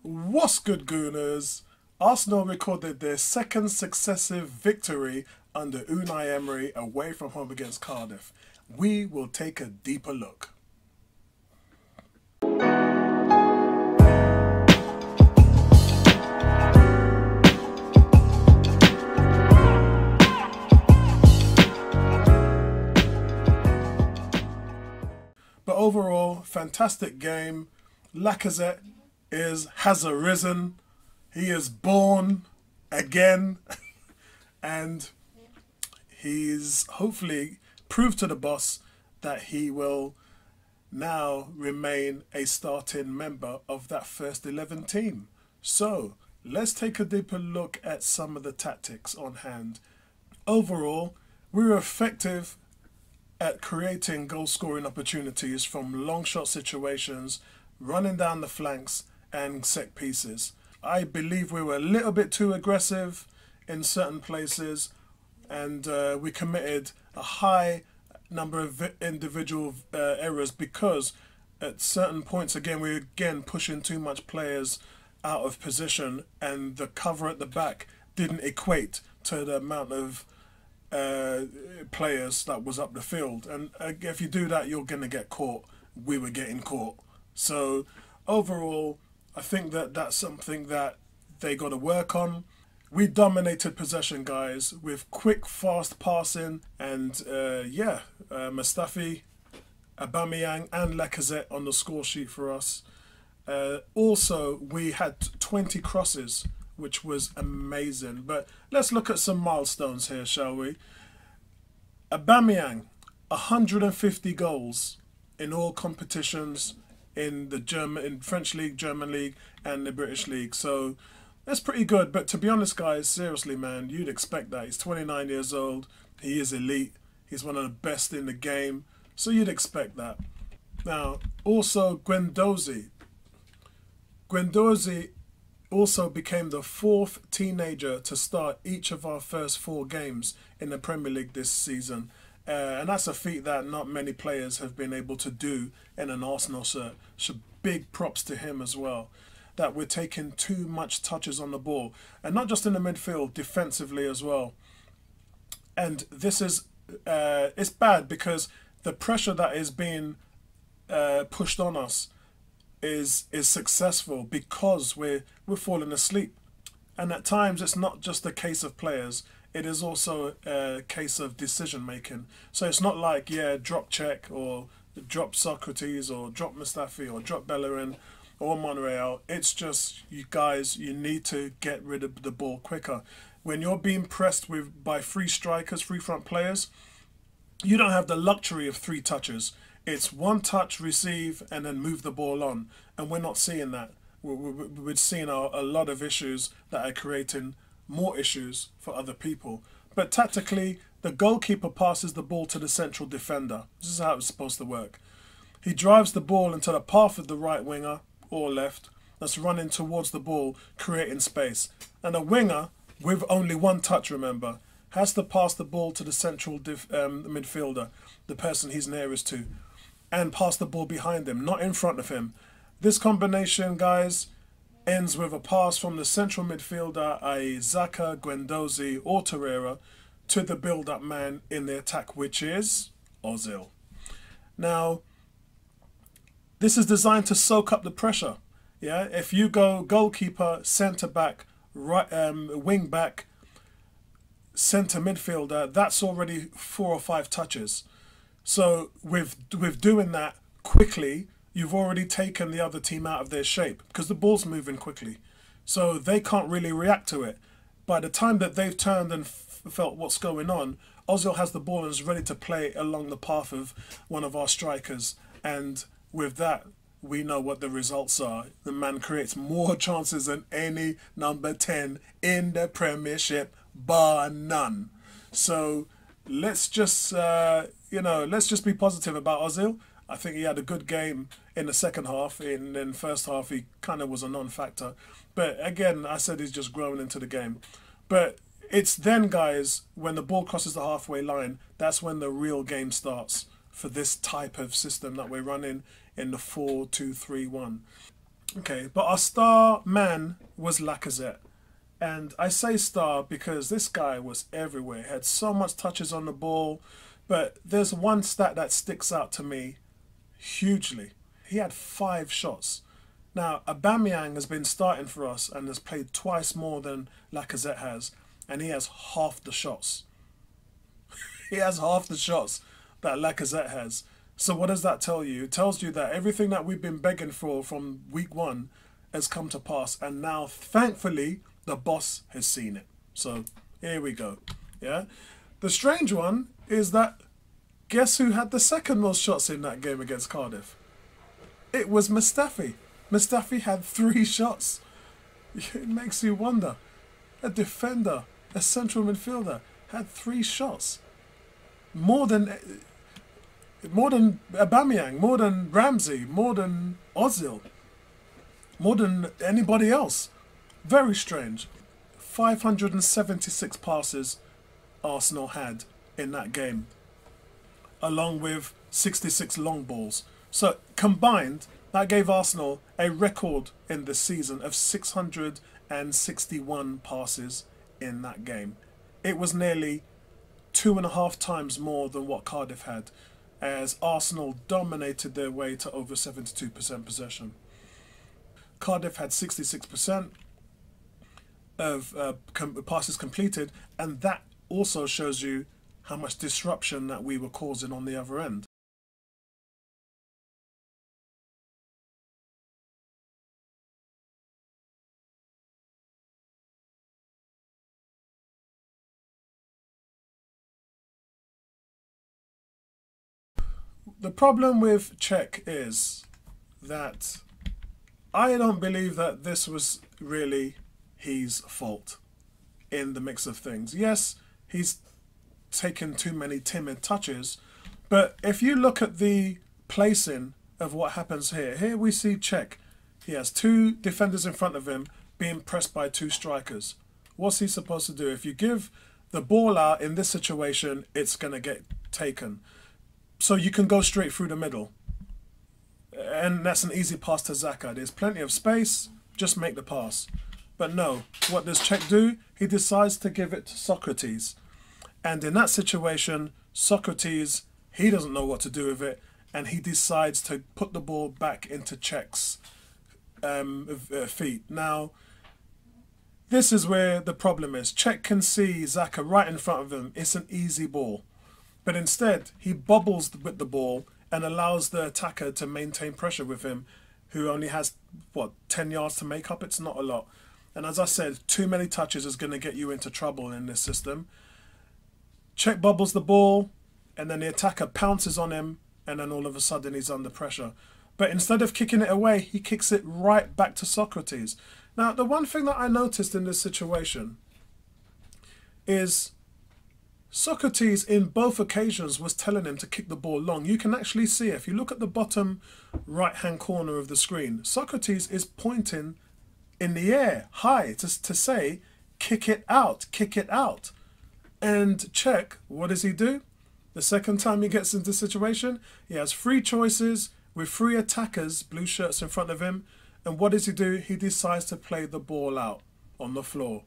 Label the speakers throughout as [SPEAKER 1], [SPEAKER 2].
[SPEAKER 1] What's good, Gooners? Arsenal recorded their second successive victory under Unai Emery away from home against Cardiff. We will take a deeper look. But overall, fantastic game. Lacazette has arisen. He is born again. And he's hopefully proved to the boss that he will now remain a starting member of that first 11 team. So let's take a deeper look at some of the tactics on hand. Overall, we were effective at creating goal scoring opportunities from long shot situations, running down the flanks and set pieces. I believe we were a little bit too aggressive in certain places, and we committed a high number of individual errors because at certain points we were pushing too much players out of position, and the cover at the back didn't equate to the amount of players that was up the field. And if you do that, you're going to get caught. We were getting caught. So overall, I think that that's something that they got to work on. We dominated possession, guys, with quick, fast passing, and Mustafi, Aubameyang and Lacazette on the score sheet for us. Also, we had 20 crosses, which was amazing. But let's look at some milestones here, shall we? Aubameyang, 150 goals in all competitions in the French League, German League, and the British League. So that's pretty good. But to be honest, guys, seriously, man, you'd expect that. He's 29 years old. He is elite. He's one of the best in the game. So you'd expect that. Now, also Guendouzi. Guendouzi also became the fourth teenager to start each of our first 4 games in the Premier League this season. And that's a feat that not many players have been able to do in an Arsenal shirt. So big props to him as well. That we're taking too much touches on the ball. And not just in the midfield, defensively as well. And this is, it's bad because the pressure that is being pushed on us is successful because we're falling asleep. And at times it's not just a case of players, it is also a case of decision making. So it's not like, drop Cech or drop Socrates or drop Mustafi or drop Bellerin or Monreal. It's just, you guys, you need to get rid of the ball quicker. When you're being pressed by 3 strikers, 3 front players, you don't have the luxury of 3 touches. It's 1 touch, receive, and then move the ball on. And we're not seeing that. We're seeing a lot of issues that are creating more issues for other people. But tactically, the goalkeeper passes the ball to the central defender. This is how it's supposed to work. He drives the ball into the path of the right winger or left that's running towards the ball, creating space. And a winger, with only 1 touch, remember, has to pass the ball to the central midfielder, the person he's nearest to, and pass the ball behind him, not in front of him. This combination, guys, ends with a pass from the central midfielder, i.e. Xhaka, Guendouzi or Torreira, to the build-up man in the attack, which is Ozil. Now, this is designed to soak up the pressure. Yeah, if you go goalkeeper, centre-back, right, wing-back, centre midfielder, that's already 4 or 5 touches. So with doing that quickly, you've already taken the other team out of their shape because the ball's moving quickly. So they can't really react to it. By the time that they've turned and felt what's going on, Ozil has the ball and is ready to play along the path of one of our strikers. And with that, we know what the results are. The man creates more chances than any number 10 in the Premiership, bar none. So let's just, let's just be positive about Ozil. I think he had a good game in the second half. In the first half, he kind of was a non-factor. But again, I said he's just growing into the game. But it's then, guys, when the ball crosses the halfway line, that's when the real game starts for this type of system that we're running in the 4-2-3-1. Okay, but our star man was Lacazette. And I say star because this guy was everywhere. He had so much touches on the ball. But there's one stat that sticks out to me hugely. He had 5 shots. Now, Aubameyang has been starting for us and has played twice more than Lacazette has. And he has half the shots. He has half the shots that Lacazette has. So what does that tell you? It tells you that everything that we've been begging for from week 1 has come to pass. And now, thankfully, the boss has seen it. So here we go. Yeah. The strange one is that guess who had the second most shots in that game against Cardiff? It was Mustafi. Mustafi had 3 shots. It makes you wonder. A defender, a central midfielder, had 3 shots. More than Aubameyang, more than Ramsey, more than Ozil, more than anybody else. Very strange. 576 passes Arsenal had in that game, along with 66 long balls. So combined, that gave Arsenal a record in the season of 661 passes in that game. It was nearly 2.5 times more than what Cardiff had, as Arsenal dominated their way to over 72% possession. Cardiff had 66% of passes completed, and that also shows you how much disruption that we were causing on the other end. The problem with Cech is that I don't believe that this was really his fault in the mix of things. Yes, he's taken too many timid touches, but if you look at the placing of what happens here we see Cech. He has 2 defenders in front of him being pressed by 2 strikers. What's he supposed to do? If you give the ball out in this situation, it's going to get taken. So you can go straight through the middle. And that's an easy pass to Xhaka. There's plenty of space, just make the pass. But no, what does Cech do? He decides to give it to Socrates. And in that situation, Socrates, he doesn't know what to do with it, and he decides to put the ball back into Cech's feet. Now, this is where the problem is. Cech can see Xhaka right in front of him. It's an easy ball. But instead, he bobbles with the ball and allows the attacker to maintain pressure with him, who only has, 10 yards to make up? It's not a lot. And as I said, too many touches is going to get you into trouble in this system. Cech bobbles the ball, and then the attacker pounces on him, and then all of a sudden he's under pressure. But instead of kicking it away, he kicks it right back to Socrates. Now, the one thing that I noticed in this situation is Socrates, in both occasions, was telling him to kick the ball long. You can actually see, if you look at the bottom right-hand corner of the screen, Socrates is pointing in the air, high, to say, kick it out, kick it out. And Cech, what does he do? The second time he gets into the situation, he has 3 choices with 3 attackers, blue shirts in front of him. And what does he do? He decides to play the ball out on the floor.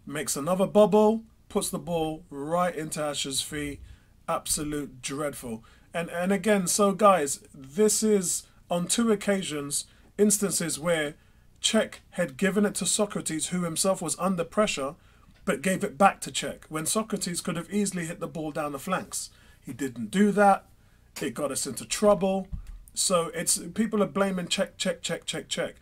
[SPEAKER 1] Makes another bubble, puts the ball right into Ash's feet. Absolute dreadful. And again, so guys, this is on 2 occasions, instances where Cech had given it to Socrates, who himself was under pressure, but gave it back to Cech, when Socrates could have easily hit the ball down the flanks. He didn't do that. It got us into trouble. So people are blaming Cech.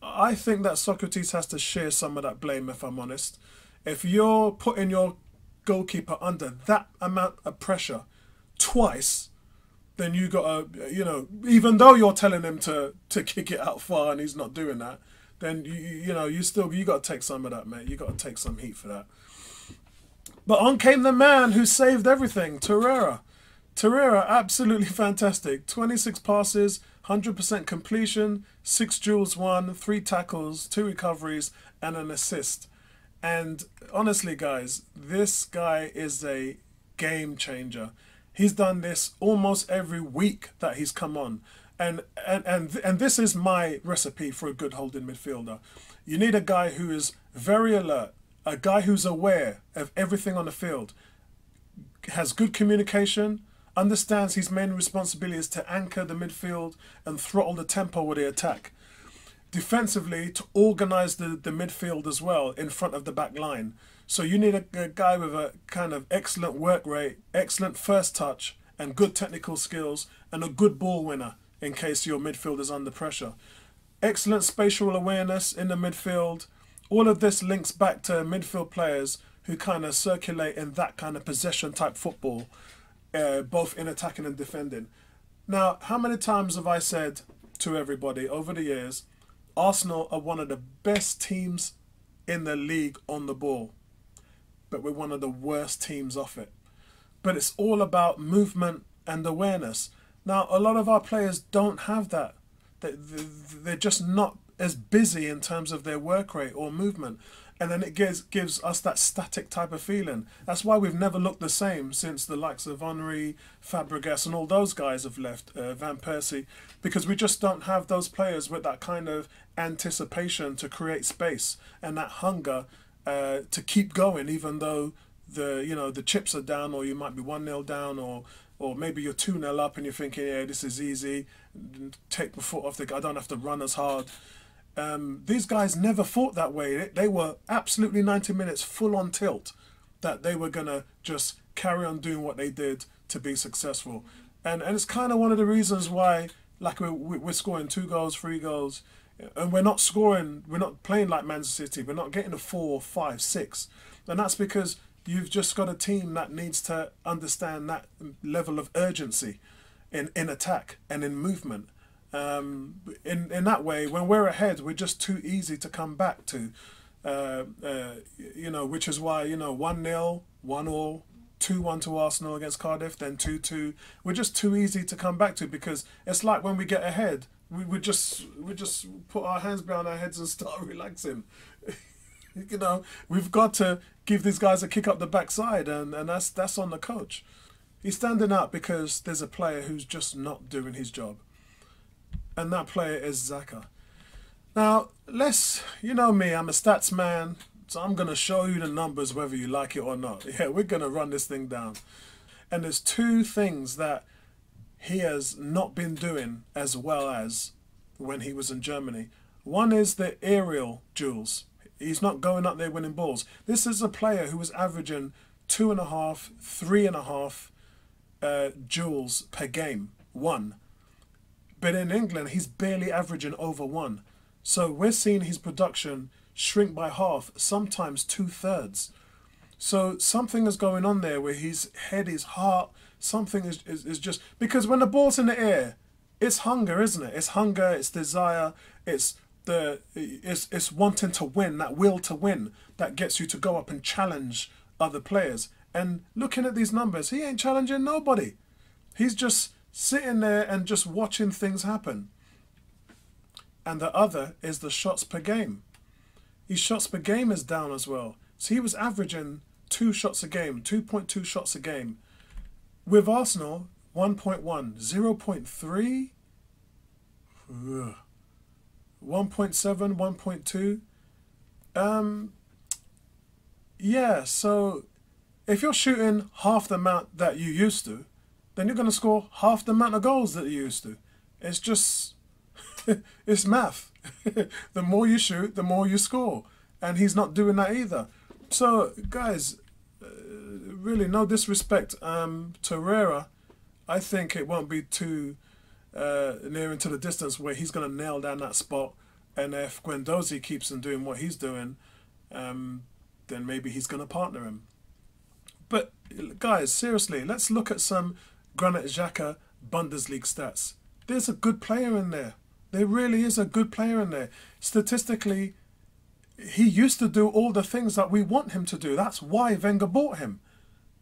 [SPEAKER 1] I think that Socrates has to share some of that blame, if I'm honest. If you're putting your goalkeeper under that amount of pressure twice, then you got to, even though you're telling him to kick it out far and he's not doing that, then you got to take some of that, mate. You got to take some heat for that. But on came the man who saved everything, Torreira. Torreira, absolutely fantastic. 26 passes, 100% completion, 6 duels won, 3 tackles, 2 recoveries, and an assist. And honestly, guys, this guy is a game changer. He's done this almost every week that he's come on. And this is my recipe for a good holding midfielder. You need a guy who is very alert, a guy who's aware of everything on the field, has good communication, understands his main responsibility is to anchor the midfield and throttle the tempo of the attack. Defensively, to organise the midfield as well in front of the back line. So you need a guy with a kind of excellent work rate, excellent first touch, and good technical skills, and a good ball winner in case your midfield is under pressure. Excellent spatial awareness in the midfield. All of this links back to midfield players who kind of circulate in that kind of possession type football, both in attacking and defending. Now, how many times have I said to everybody over the years, Arsenal are one of the best teams in the league on the ball, but we're one of the worst teams off it. But it's all about movement and awareness. Now, a lot of our players don't have that. They're just not as busy in terms of their work rate or movement. And then it gives us that static type of feeling. That's why we've never looked the same since the likes of Henry, Fabregas and all those guys have left, Van Persie, because we just don't have those players with that kind of anticipation to create space and that hunger to keep going, even though the chips are down, or you might be 1-0 down, or maybe you're 2-0 up and you're thinking, yeah, this is easy, take the foot off the gas, I don't have to run as hard. These guys never thought that way. They were absolutely 90 minutes full on tilt that they were going to just carry on doing what they did to be successful. And it's kind of one of the reasons why, like, we're scoring 2 goals, 3 goals, and we're not scoring, we're not playing like Manchester City, we're not getting a 4, 5, 6. And that's because you've just got a team that needs to understand that level of urgency in attack and in movement. In that way, when we're ahead, we're just too easy to come back to, which is why, 1-0, 1-1, 2-1 to Arsenal against Cardiff, then 2-2. We're just too easy to come back to, because it's like when we get ahead, we just put our hands behind our heads and start relaxing. We've got to give these guys a kick up the backside, and that's on the coach. He's standing up because there's a player who's just not doing his job. And that player is Xhaka. Now, you know me, I'm a stats man, so I'm going to show you the numbers whether you like it or not. Yeah, we're going to run this thing down. And there's 2 things that he has not been doing as well as when he was in Germany. One is the aerial duels. He's not going up there winning balls. This is a player who was averaging 2.5, 3.5 duels per game, 1. But in England, he's barely averaging over 1. So we're seeing his production shrink by half, sometimes 2/3. So something is going on there where his head, his heart, something is just... Because when the ball's in the air, it's hunger, isn't it? It's hunger, it's desire, it's wanting to win, that will to win, that gets you to go up and challenge other players. And looking at these numbers, he ain't challenging nobody. He's just sitting there and just watching things happen. And the other is the shots per game. His shots per game is down as well. So he was averaging 2 shots a game, 2.2 shots a game. With Arsenal, 1.1, 0.3, 1.7, 1.2. Yeah, so if you're shooting half the amount that you used to, then you're going to score half the amount of goals that you used to. It's just, it's math. The more you shoot, the more you score. And he's not doing that either. So, guys, really no disrespect to Herrera. I think it won't be too near into the distance where he's going to nail down that spot. And if Guendouzi keeps on doing what he's doing, then maybe he's going to partner him. But, guys, seriously, let's look at some Granit Xhaka Bundesliga stats. There's a good player in there. There really is a good player in there. Statistically, he used to do all the things that we want him to do. That's why Wenger bought him.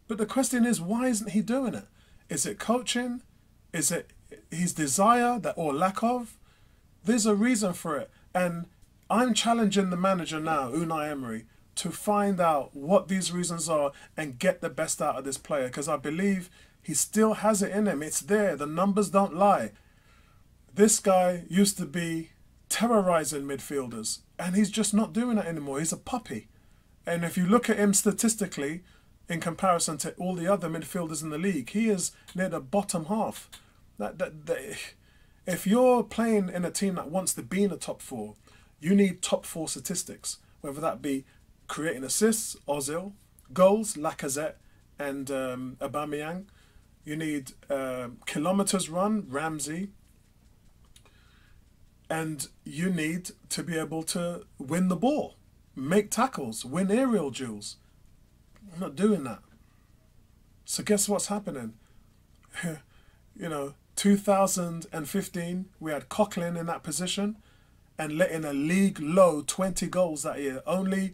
[SPEAKER 1] But the question is, why isn't he doing it? Is it coaching? Is it his desire or lack of? There's a reason for it. And I'm challenging the manager now, Unai Emery, to find out what these reasons are and get the best out of this player, because I believe he still has it in him. It's there. The numbers don't lie. This guy used to be terrorizing midfielders, and he's just not doing that anymore. He's a puppy. And if you look at him statistically, in comparison to all the other midfielders in the league, he is near the bottom half. If you're playing in a team that wants to be in the top four, you need top four statistics, whether that be creating assists, Ozil, goals, Lacazette, and Aubameyang. You need kilometers run, Ramsey. And you need to be able to win the ball, make tackles, win aerial duels. I'm not doing that. So guess what's happening? 2015, we had Coughlin in that position and letting a league low 20 goals that year. Only,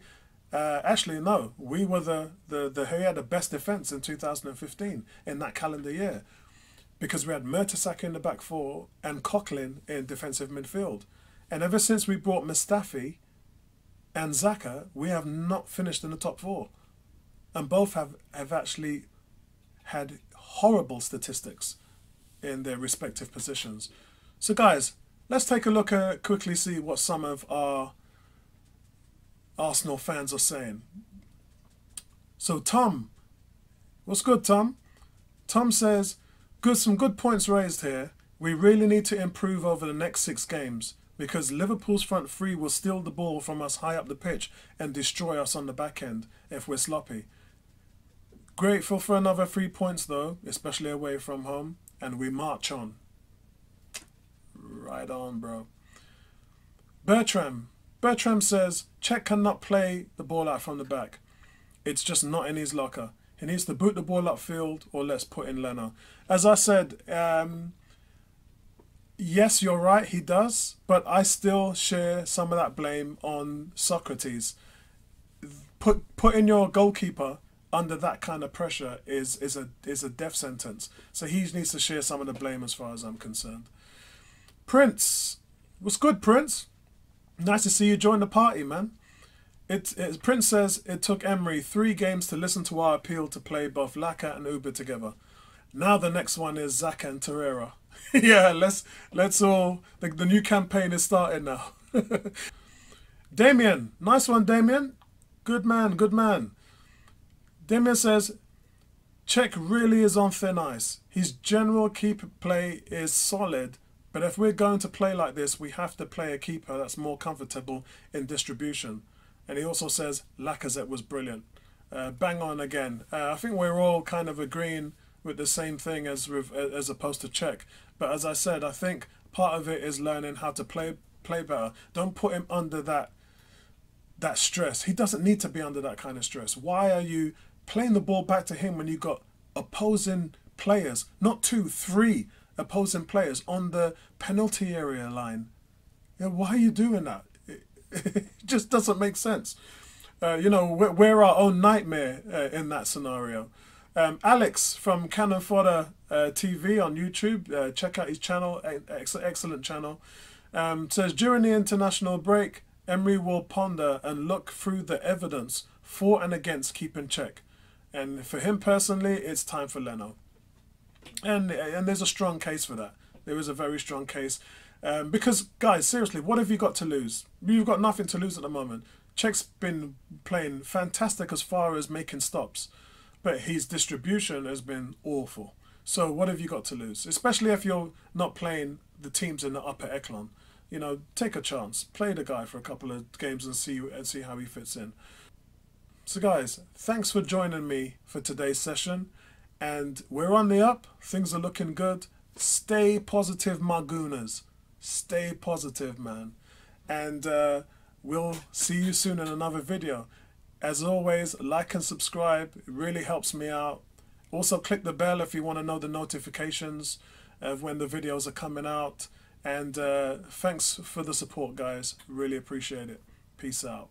[SPEAKER 1] actually, no, we were who had the best defence in 2015 in that calendar year, because we had Mertesacker in the back four and Coughlin in defensive midfield. And ever since we brought Mustafi and Xhaka, we have not finished in the top four. And both have actually had horrible statistics in their respective positions. So guys, let's take a look at, quickly see what some of our Arsenal fans are saying. So Tom, what's good, Tom? Tom says, some good points raised here. We really need to improve over the next 6 games because Liverpool's front three will steal the ball from us high up the pitch and destroy us on the back end if we're sloppy. Grateful for another 3 points though, especially away from home, and we march on. Right on, bro. Bertram says, Cech cannot play the ball out from the back. It's just not in his locker. He needs to boot the ball upfield or let's put in Leno. As I said, yes, you're right, he does, but I still share some of that blame on Socrates. Putting your goalkeeper under that kind of pressure is a death sentence. So he needs to share some of the blame as far as I'm concerned. Prince, what's good, Prince? Nice to see you join the party, man. Prince says it took Emery 3 games to listen to our appeal to play both Laka and Uber together. Now the next one is Xhaka and Torreira. Yeah, let's all. The new campaign is starting now. Damien, nice one, Damien. Good man, good man. Damien says, Cech really is on thin ice. His general keeper play is solid, but if we're going to play like this, we have to play a keeper that's more comfortable in distribution. And he also says Lacazette was brilliant. Bang on again. I think we're all kind of agreeing with the same thing as opposed to Cech. But as I said, I think part of it is learning how to play better. Don't put him under that stress. He doesn't need to be under that kind of stress. Why are you playing the ball back to him when you've got opposing players, not 2, 3 opposing players on the penalty area line? Why are you doing that? It just doesn't make sense. We're our own nightmare in that scenario. Alex from Cannon Fodder TV on YouTube, check out his channel, excellent channel, says during the international break, Emery will ponder and look through the evidence for and against keeping Cech. And for him personally, it's time for Leno. And there's a strong case for that. There is a very strong case. Because, guys, seriously, what have you got to lose? You've got nothing to lose at the moment. Cech's been playing fantastic as far as making stops, but his distribution has been awful. So what have you got to lose? Especially if you're not playing the teams in the upper echelon. Take a chance. Play the guy for a couple of games and see how he fits in. So, guys, thanks for joining me for today's session. And we're on the up. Things are looking good. Stay positive, my gooners. Stay positive, man. And we'll see you soon in another video. As always, like and subscribe. It really helps me out. Also, click the bell if you want to know the notifications of when the videos are coming out. And thanks for the support, guys. Really appreciate it. Peace out.